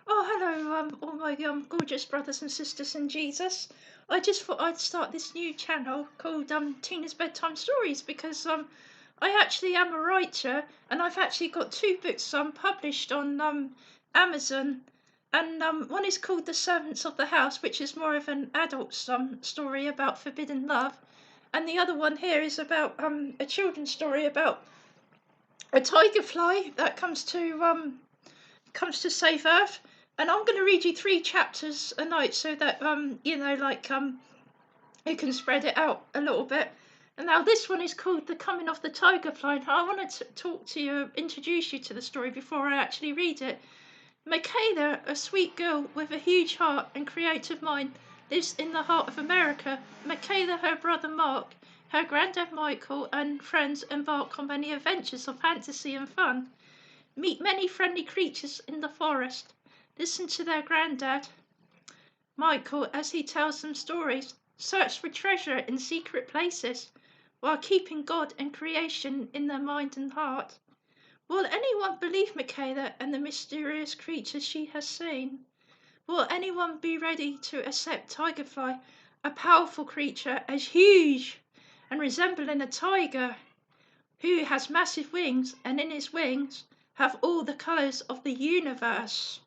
Oh, hello, all my gorgeous brothers and sisters in Jesus. I just thought I'd start this new channel called Tina's Bedtime Stories because I actually am a writer and I've actually got two books published on Amazon, and one is called The Servants of the House, which is more of an adult story about forbidden love, and the other one here is about a children's story about a tigerfly that comes to save Earth. And I'm going to read you three chapters a night so that you can spread it out a little bit. And now this one is called The Coming of the Tigerfly. I wanted to talk to you, introduce you to the story before I actually read it. Michaela, a sweet girl with a huge heart and creative mind, lives in the heart of America. Michaela, her brother Mark, her granddad Michael, and friends embark on many adventures of fantasy and fun. Meet many friendly creatures in the forest. Listen to their granddad, Michael, as he tells them stories. Search for treasure in secret places while keeping God and creation in their mind and heart. Will anyone believe Michaela and the mysterious creatures she has seen? Will anyone be ready to accept Tigerfly, a powerful creature as huge and resembling a tiger, who has massive wings and in his wings have all the colours of the universe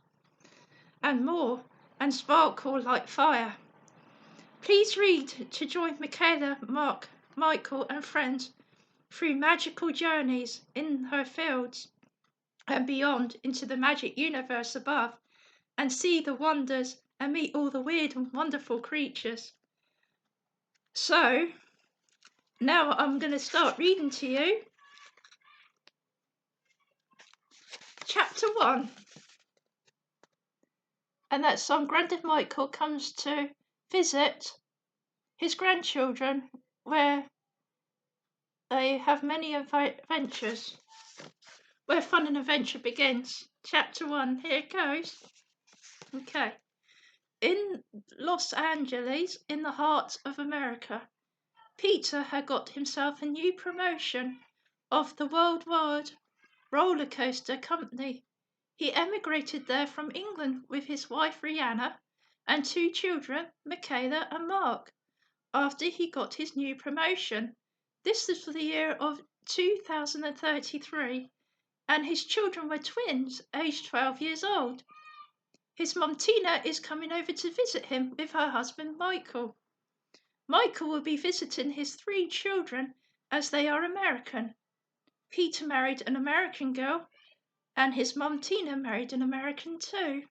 and more, and sparkle like fire? Please read to join Michaela, Mark, Michael, and friends through magical journeys in her fields and beyond into the magic universe above, and see the wonders and meet all the weird and wonderful creatures. So, now I'm going to start reading to you Chapter 1. And that Grandad Michael comes to visit his grandchildren, where they have many adventures, where fun and adventure begins. Chapter 1, here it goes. Okay. In Los Angeles, in the heart of America, Peter had got himself a new promotion of the worldwide roller coaster company. He emigrated there from England with his wife Rihanna and two children, Michaela and Mark, after he got his new promotion. This was for the year of 2033, and his children were twins, aged 12 years old. His mum Tina is coming over to visit him with her husband Michael. Michael will be visiting his three children as they are American. Peter married an American girl, and his mum Tina married an American too.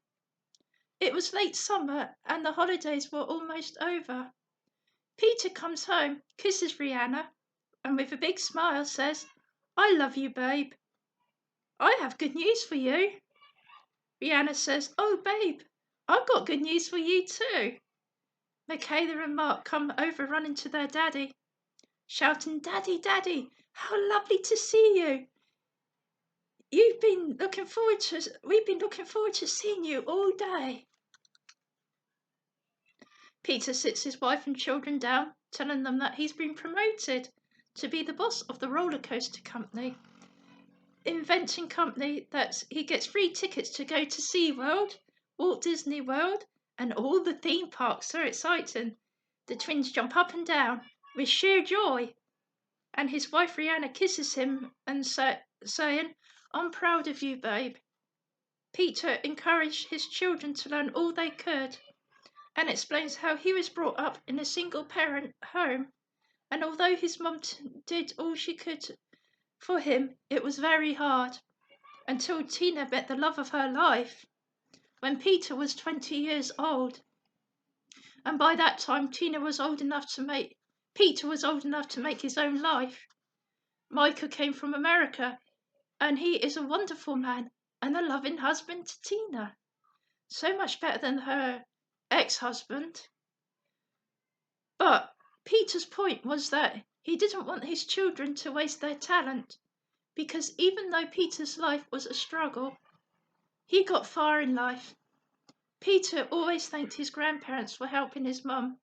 It was late summer and the holidays were almost over. Peter comes home, kisses Rihanna, and with a big smile says, "I love you, babe." "I have good news for you." Rihanna says, "Oh, babe, I've got good news for you too." Michaela and Mark come over running to their daddy, shouting, "Daddy, Daddy, how lovely to see you. We've been looking forward to seeing you all day." Peter sits his wife and children down, telling them that he's been promoted to be the boss of the roller coaster company, inventing company that he gets free tickets to go to SeaWorld, Walt Disney World, and all the theme parks. So exciting. The twins jump up and down with sheer joy, and his wife Rihanna kisses him and saying, "I'm proud of you, babe." Peter encouraged his children to learn all they could, and explains how he was brought up in a single-parent home, and although his mum did all she could for him, it was very hard, until Tina met the love of her life when Peter was 20 years old. And by that time, Peter was old enough to make his own life. Michael came from America, and he is a wonderful man and a loving husband to Tina. So much better than her ex-husband. But Peter's point was that he didn't want his children to waste their talent, because even though Peter's life was a struggle, he got far in life. Peter always thanked his grandparents for helping his mum,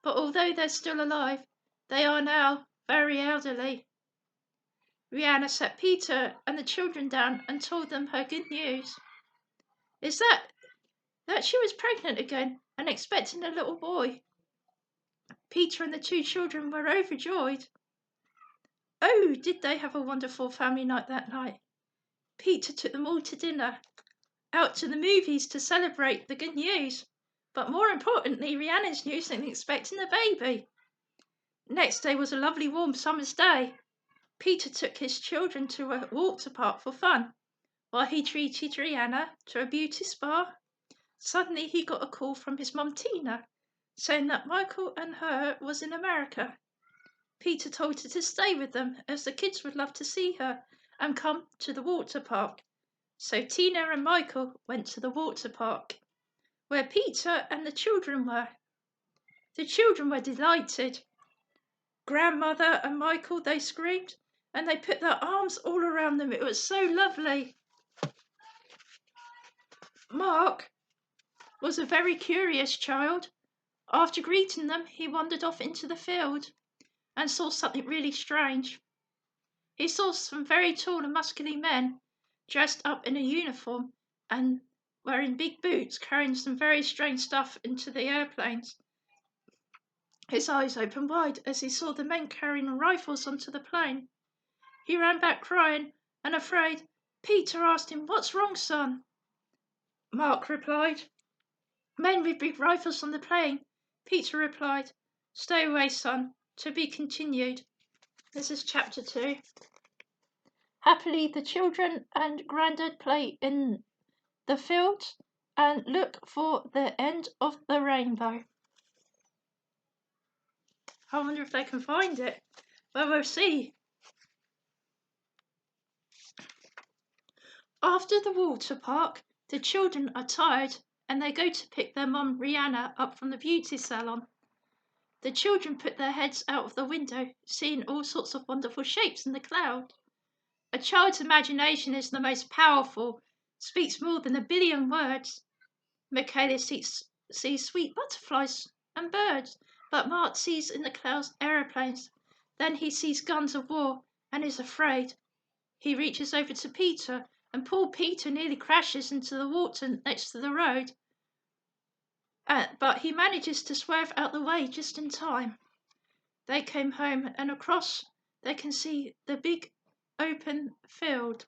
but although they're still alive, they are now very elderly. Rihanna sat Peter and the children down and told them her good news. is that she was pregnant again and expecting a little boy. Peter and the two children were overjoyed. Oh, did they have a wonderful family night that night? Peter took them all to dinner, out to the movies to celebrate the good news. But more importantly, Rhiannon's news and expecting a baby. Next day was a lovely warm summer's day. Peter took his children to a water park for fun, while he treated Rhiannon to a beauty spa. Suddenly he got a call from his mum Tina, saying that Michael and her was in America. Peter told her to stay with them, as the kids would love to see her and come to the water park. So Tina and Michael went to the water park, where Peter and the children were. The children were delighted. Grandmother and Michael, they screamed, and they put their arms all around them. It was so lovely. Mark was a very curious child. After greeting them, he wandered off into the field and saw something really strange. He saw some very tall and muscular men dressed up in a uniform and wearing big boots, carrying some very strange stuff into the airplanes. His eyes opened wide as he saw the men carrying rifles onto the plane. He ran back crying and afraid. Peter asked him, "What's wrong, son?" Mark replied, "Men with big rifles on the plane." Peter replied, "Stay away, son. To be continued." This is chapter 2. Happily, the children and Grandad play in the fields and look for the end of the rainbow. I wonder if they can find it. Well, we'll see. After the water park, the children are tired and they go to pick their mum Rhiannon up from the beauty salon. The children put their heads out of the window, seeing all sorts of wonderful shapes in the cloud. A child's imagination is the most powerful, speaks more than 1,000,000,000 words. Michaela sees sweet butterflies and birds, but Mark sees in the clouds aeroplanes. Then he sees guns of war and is afraid. He reaches over to Peter, and poor Peter nearly crashes into the water next to the road. But he manages to swerve out the way just in time. They came home, and across they can see the big open field.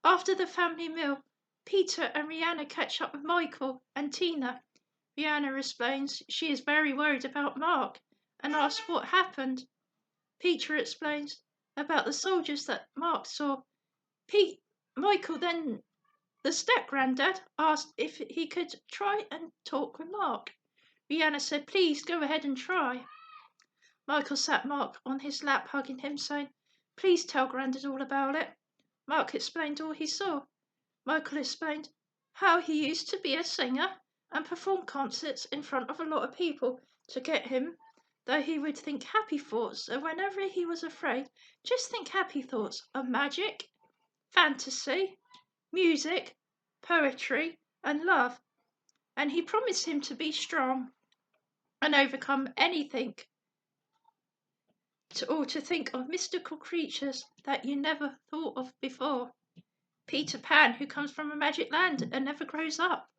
After the family meal, Peter and Rhiannon catch up with Michael and Tina. Rhiannon explains she is very worried about Mark and asks what happened. Peter explains about the soldiers that Mark saw. Michael then, the step-granddad, asked if he could try and talk with Mark. Rhiannon said, "Please go ahead and try." Michael sat Mark on his lap, hugging him, saying, "Please tell Grandad all about it." Mark explained all he saw. Michael explained how he used to be a singer and perform concerts in front of a lot of people to get him, though he would think happy thoughts. So whenever he was afraid, just think happy thoughts of magic, fantasy, music, poetry, and love. And he promised him to be strong and overcome anything, or to think of mystical creatures that you never thought of before. Peter Pan, who comes from a magic land and never grows up.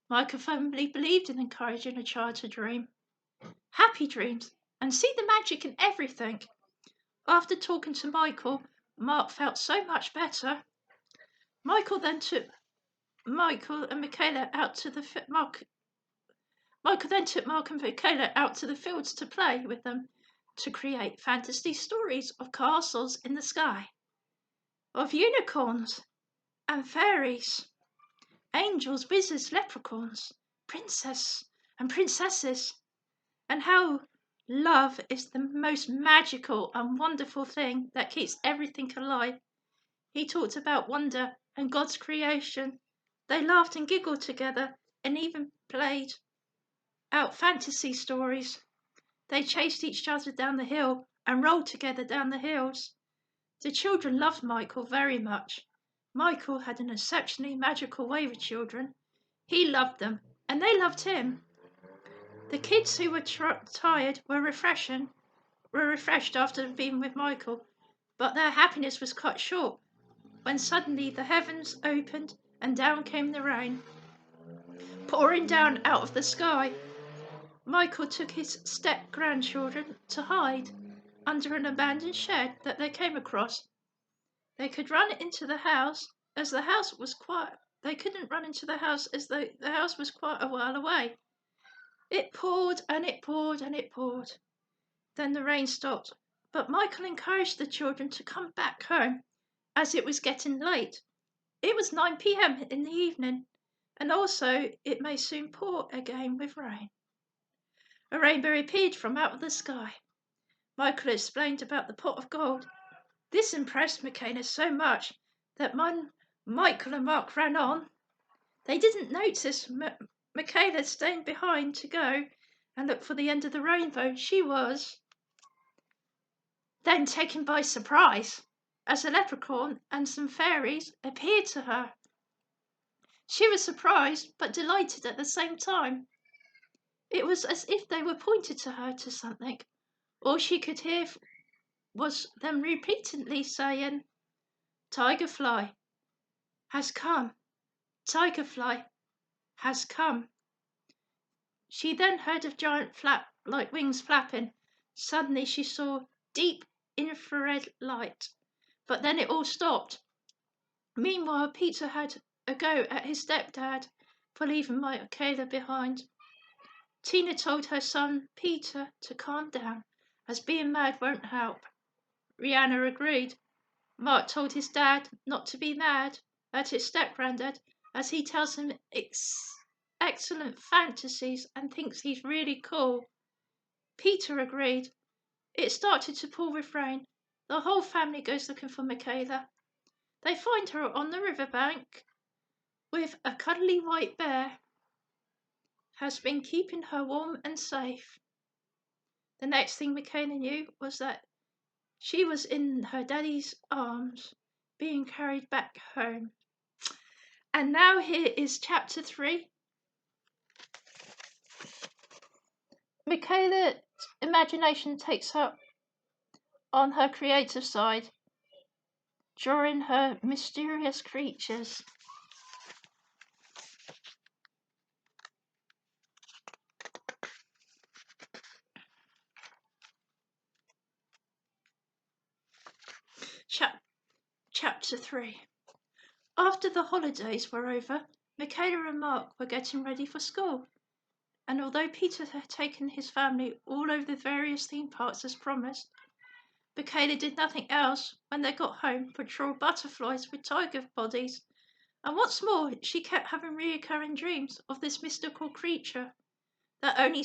Michael firmly believed in encouraging a child to dream happy dreams and see the magic in everything. After talking to Michael, Mark felt so much better. Michael then took Michael and Michaela out to the Mark and Michaela out to the fields to play with them, to create fantasy stories of castles in the sky, of unicorns and fairies, angels, wizards, leprechauns, princess and princesses, and how love is the most magical and wonderful thing that keeps everything alive. He talked about wonder and God's creation. They laughed and giggled together and even played out fantasy stories. They chased each other down the hill and rolled together down the hills. The children loved Michael very much. Michael had an exceptionally magical way with children. He loved them, and they loved him. The kids who were tired were refreshed after being with Michael, but their happiness was cut short when suddenly the heavens opened and down came the rain, pouring down out of the sky. Michael took his step-grandchildren to hide under an abandoned shed that they came across. They could run into the house as the house was quite. They couldn't run into the house as the house was quite a while away. It poured and it poured and it poured. Then the rain stopped, but Michael encouraged the children to come back home as it was getting late. It was 9 p.m. in the evening, and also it may soon pour again with rain. A rainbow appeared from out of the sky. Michael explained about the pot of gold. This impressed Michaela so much that Michael and Mark ran on. They didn't notice Michaela staying behind to go and look for the end of the rainbow. She was then taken by surprise as a leprechaun and some fairies appeared to her. She was surprised but delighted at the same time. It was as if they were pointed to her to something. All she could hear was them repeatedly saying, "Tigerfly has come. Tigerfly has come." She then heard a giant flap like wings flapping. Suddenly she saw deep infrared light, but then it all stopped. Meanwhile, Peter had a go at his stepdad for leaving Michaela behind. Tina told her son Peter to calm down, as being mad won't help. Rihanna agreed. Mark told his dad not to be mad at his step-granddad, as he tells him excellent fantasies and thinks he's really cool. Peter agreed. It started to pour with rain. The whole family goes looking for Michaela. They find her on the riverbank with a cuddly white bear. Has been keeping her warm and safe. The next thing Michaela knew was that she was in her daddy's arms, being carried back home. And now here is chapter 3. Michaela's imagination takes her on her creative side, drawing her mysterious creatures. Chapter 3. After the holidays were over, Michaela and Mark were getting ready for school. And although Peter had taken his family all over the various theme parks as promised, Michaela did nothing else when they got home but draw butterflies with tiger bodies. And what's more, she kept having recurring dreams of this mystical creature that only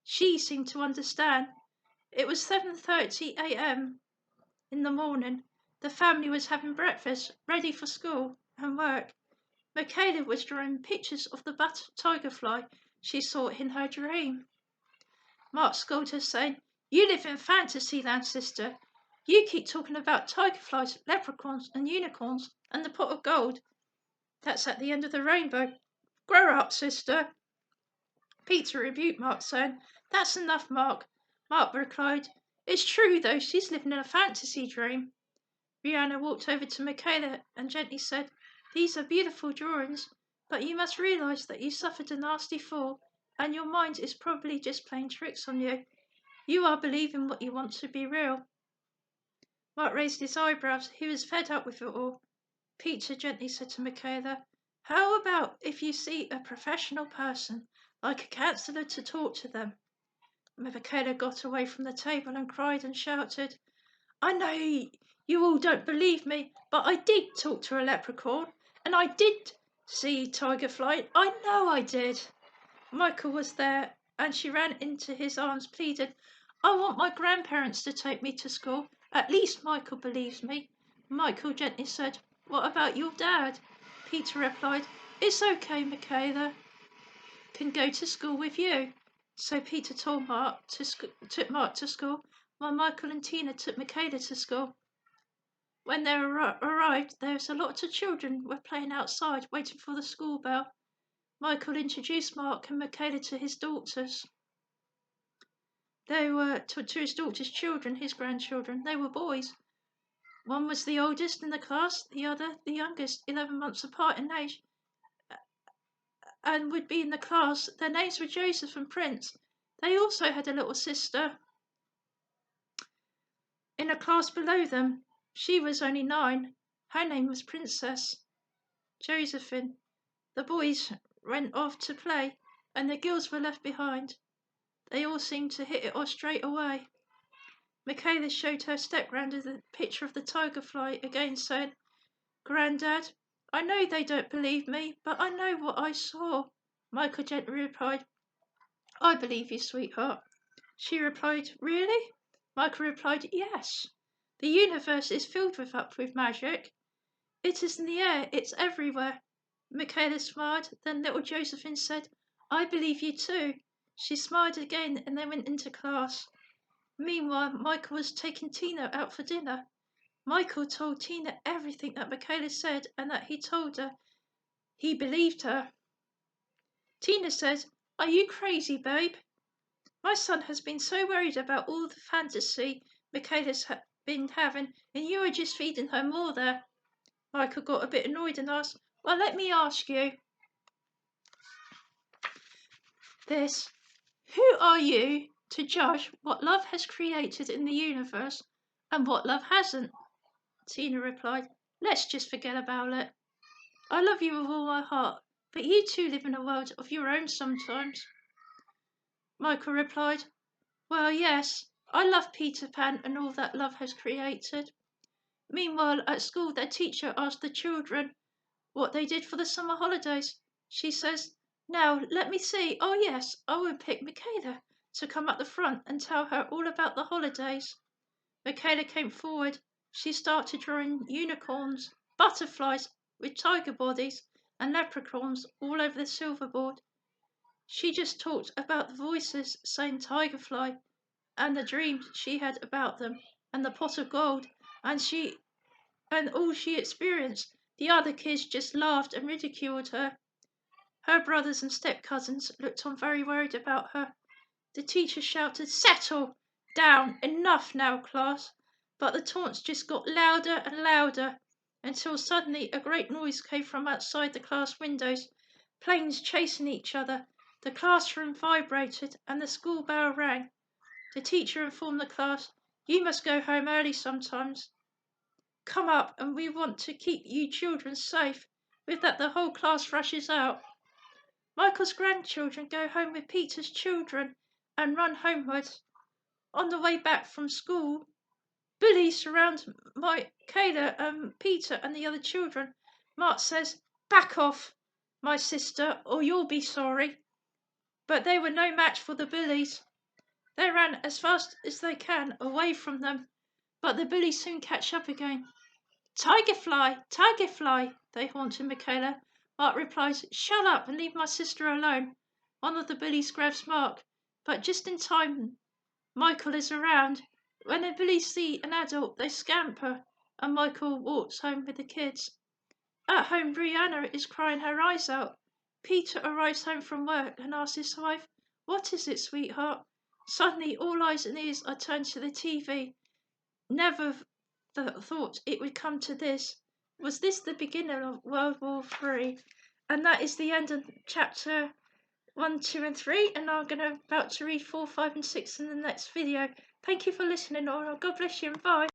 she seemed to understand. It was 7:30 a.m. in the morning. The family was having breakfast, ready for school and work. Michaela was drawing pictures of the tigerfly she saw in her dream. Mark scolded her, saying, "You live in Fantasyland, sister. You keep talking about tigerflies, leprechauns, and unicorns, and the pot of gold. That's at the end of the rainbow. Grow up, sister." Peter rebuked Mark, saying, "That's enough, Mark." Mark replied, "It's true, though, she's living in a fantasy dream." Rihanna walked over to Michaela and gently said, "These are beautiful drawings, but you must realise that you suffered a nasty fall, and your mind is probably just playing tricks on you. You are believing what you want to be real." Mark raised his eyebrows. He was fed up with it all. Peter gently said to Michaela, "How about if you see a professional person, like a counsellor, to talk to them?" Michaela got away from the table and cried and shouted, "I know you all don't believe me, but I did talk to a leprechaun, and I did see Tigerfly. I know I did." Michael was there, and she ran into his arms, pleaded, "I want my grandparents to take me to school. At least Michael believes me." Michael gently said, "What about your dad?" Peter replied, "It's okay, Michaela can go to school with you." So Peter took Mark to school, while Michael and Tina took Michaela to school. When they arrived, there was a lot of children were playing outside, waiting for the school bell. Michael introduced Mark and Michaela to his daughters. They were to his daughter's children, his grandchildren. They were boys. One was the oldest in the class, the other the youngest, 11 months apart in age, and would be in the class. Their names were Joseph and Prince. They also had a little sister in a class below them. She was only 9. Her name was Princess Josephine. The boys went off to play, and the girls were left behind. They all seemed to hit it off straight away. Michaela showed her step-granddad the picture of the Tigerfly again, saying, "Grandad, I know they don't believe me, but I know what I saw." Michael gently replied, "I believe you, sweetheart." She replied, "Really?" Michael replied, "Yes. The universe is filled with magic. It is in the air, it's everywhere." Michaela smiled, then little Josephine said, "I believe you too." She smiled again and they went into class. Meanwhile, Michael was taking Tina out for dinner. Michael told Tina everything that Michaela said and that he told her. He believed her. Tina said, "Are you crazy, babe? My son has been so worried about all the fantasy Michaela's been having, and you are just feeding her more there." Michael got a bit annoyed and asked, "Well, let me ask you this. Who are you to judge what love has created in the universe and what love hasn't?" Tina replied, "Let's just forget about it. I love you with all my heart, but you two live in a world of your own sometimes." Michael replied, "Well, yes, I love Peter Pan and all that love has created." Meanwhile, at school, their teacher asked the children what they did for the summer holidays. She says, "Now, let me see. Oh, yes, I will pick Michaela to come at the front and tell her all about the holidays." Michaela came forward. She started drawing unicorns, butterflies with tiger bodies, and leprechauns all over the silverboard. She just talked about the voices saying Tigerfly and the dreams she had about them and the pot of gold, and all she experienced. The other kids just laughed and ridiculed her. Her brothers and step-cousins looked on very worried about her. The teacher shouted, "Settle down! Enough now, class!" But the taunts just got louder and louder until suddenly a great noise came from outside the class windows. Planes chasing each other. The classroom vibrated and the school bell rang. The teacher informed the class, "You must go home early sometimes. Come up, and we want to keep you children safe." With that, the whole class rushes out. Michael's grandchildren go home with Peter's children and run homewards. On the way back from school, bullies surround Michaela and Peter and the other children. Mark says, "Back off, my sister, or you'll be sorry." But they were no match for the bullies. They ran as fast as they can away from them, but the bullies soon catch up again. "Tigerfly, Tigerfly," they haunted Michaela. Mark replies, "Shut up and leave my sister alone." One of the bullies grabs Mark, but just in time Michael is around. When the bullies see an adult, they scamper, and Michael walks home with the kids. At home, Brianna is crying her eyes out. Peter arrives home from work and asks his wife, "What is it, sweetheart?" Suddenly, all eyes and ears are turned to the TV. Never thought it would come to this. Was this the beginning of World War III? And that is the end of chapter 1, 2, and 3. And I'm about to read 4, 5, and 6 in the next video. Thank you for listening, all. God bless you, and bye.